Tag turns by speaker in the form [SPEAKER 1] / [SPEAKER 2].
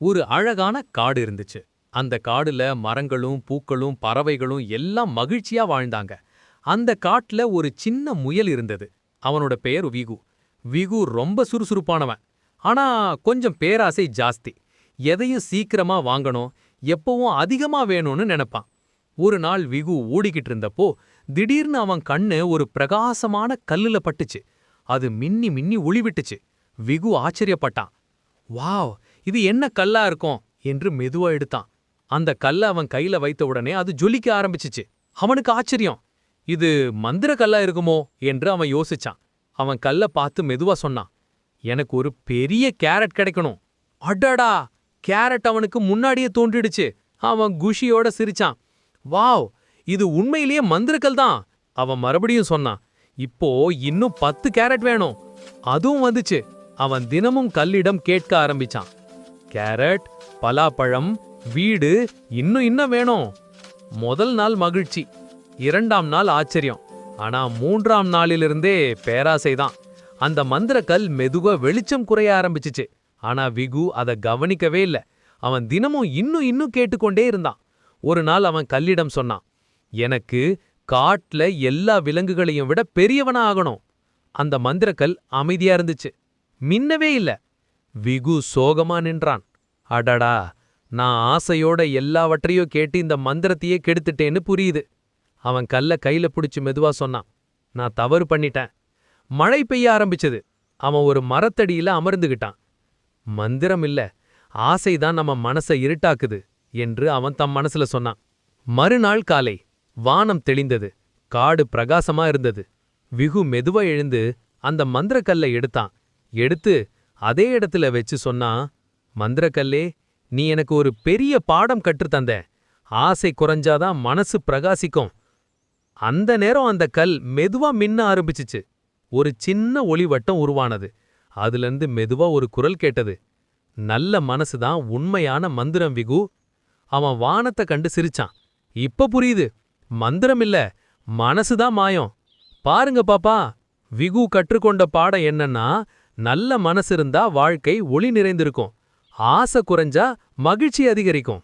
[SPEAKER 1] ஒரு அழகான காடு இருந்துச்சு. அந்த காடுல மரங்களும் பூக்களும் பறவைகளும் எல்லாம் மகிழ்ச்சியா வாழ்ந்தாங்க. அந்த காட்டுல ஒரு சின்ன முயல் இருந்தது. அவனோட பெயர் விகு. விகு ரொம்ப சுறுசுறுப்பானவன். ஆனா கொஞ்சம் பேராசை ஜாஸ்தி. எதையும் சீக்கிரமா வாங்கணும், எப்பவும் அதிகமா வேணும்னு நினைப்பான். ஒரு நாள் விகு ஓடிக்கிட்டு இருந்தப்போ திடீர்னு அவன் கண்ணு ஒரு பிரகாசமான கல்லுல பட்டுச்சு. அது மின்னி மின்னி ஒளிவிட்டுச்சு. விகு ஆச்சரியப்பட்டான். வாவ், இது என்ன கல்லா இருக்கும் என்று மெதுவா எடுத்தான். அந்த கல்ல அவன் கையில வைத்த உடனே அது ஜொலிக்க ஆரம்பிச்சுச்சு. அவனுக்கு ஆச்சரியம். இது மந்திர கல்லா இருக்குமோ என்று அவன் யோசிச்சான். அவன் கல்ல பார்த்து மெதுவா சொன்னான், எனக்கு ஒரு பெரிய கேரட் கிடைக்கணும். அடடா, கேரட் அவனுக்கு முன்னாடியே தோன்றிடுச்சு. அவன் குஷியோட சிரிச்சான். வாவ், இது உண்மையிலேயே மந்திரக்கல் தான். அவன் மறுபடியும் சொன்னான், இப்போ இன்னும் 10 கேரட் வேணும். அதுவும் வந்துச்சு. அவன் தினமும் கல்லிடம் கேட்க ஆரம்பிச்சான். கேரட், பலாப்பழம், வீடு, இன்னும் வேணும். முதல் நாள் மகிழ்ச்சி, 2ஆம் நாள் ஆச்சரியம். ஆனா 3ஆம் நாளிலிருந்தே பேராசைதான். அந்த மந்திரக்கல் மெதுவா வெளிச்சம் குறைய ஆரம்பிச்சுச்சு. ஆனா விகு அதை கவனிக்கவே இல்ல. அவன் தினமும் இன்னும் கேட்டுக்கொண்டே இருந்தான். ஒரு நாள் அவன் கல்லிடம் சொன்னான், எனக்கு காட்டுல எல்லா விலங்குகளையும் விட பெரியவனா ஆகணும். அந்த மந்திரக்கல் அமைதியா இருந்துச்சு, மின்னவே இல்ல. விகு சோகமா நின்றான். அடடா, நான் ஆசையோட எல்லாவற்றையும் கேட்டு இந்த மந்திரத்தையே கெடுத்துட்டேன்னு புரியுது. அவன் கல்ல கையில புடிச்சு மெதுவா சொன்னான், நான் தவறு பண்ணிட்டேன். மழை பெய்ய ஆரம்பிச்சது. அவன் ஒரு மரத்தடியில அமர்ந்துகிட்டான். மந்திரம் இல்ல, ஆசைதான் நம்ம மனசை இருட்டாக்குது என்று அவன் தம் மனசுல சொன்னான். மறுநாள் காலை வானம் தெளிந்தது. காடு பிரகாசமா இருந்தது. விகு மெதுவா எழுந்து அந்த மந்திரக்கல்லை எடுத்தான். எடுத்து அதே இடத்துல வச்சு சொன்னா, மந்திரக்கல்லே, நீ எனக்கு ஒரு பெரிய பாடம் கற்றுத்தந்த. ஆசை குறைஞ்சாதான் மனசு பிரகாசிக்கும். அந்த நேரம் அந்த கல் மெதுவா மின்ன ஆரம்பிச்சுச்சு. ஒரு சின்ன ஒளிவட்டம் உருவானது. அதிலிருந்து மெதுவா ஒரு குரல் கேட்டது, நல்ல மனசுதான் உண்மையான மந்திரம் விகு. அவன் வானத்தை கண்டு சிரிச்சான். இப்ப புரியுது, மந்திரம் இல்ல, மனசுதான் மாயம். பாருங்க பாப்பா, விகு கற்றுக்கொண்ட பாடம் என்னன்னா, நல்ல மனசு இருந்தா வாழ்க்கை ஒளி நிறைந்திருக்கும். ஆசை குறைஞ்சா மகிழ்ச்சி அதிகரிக்கும்.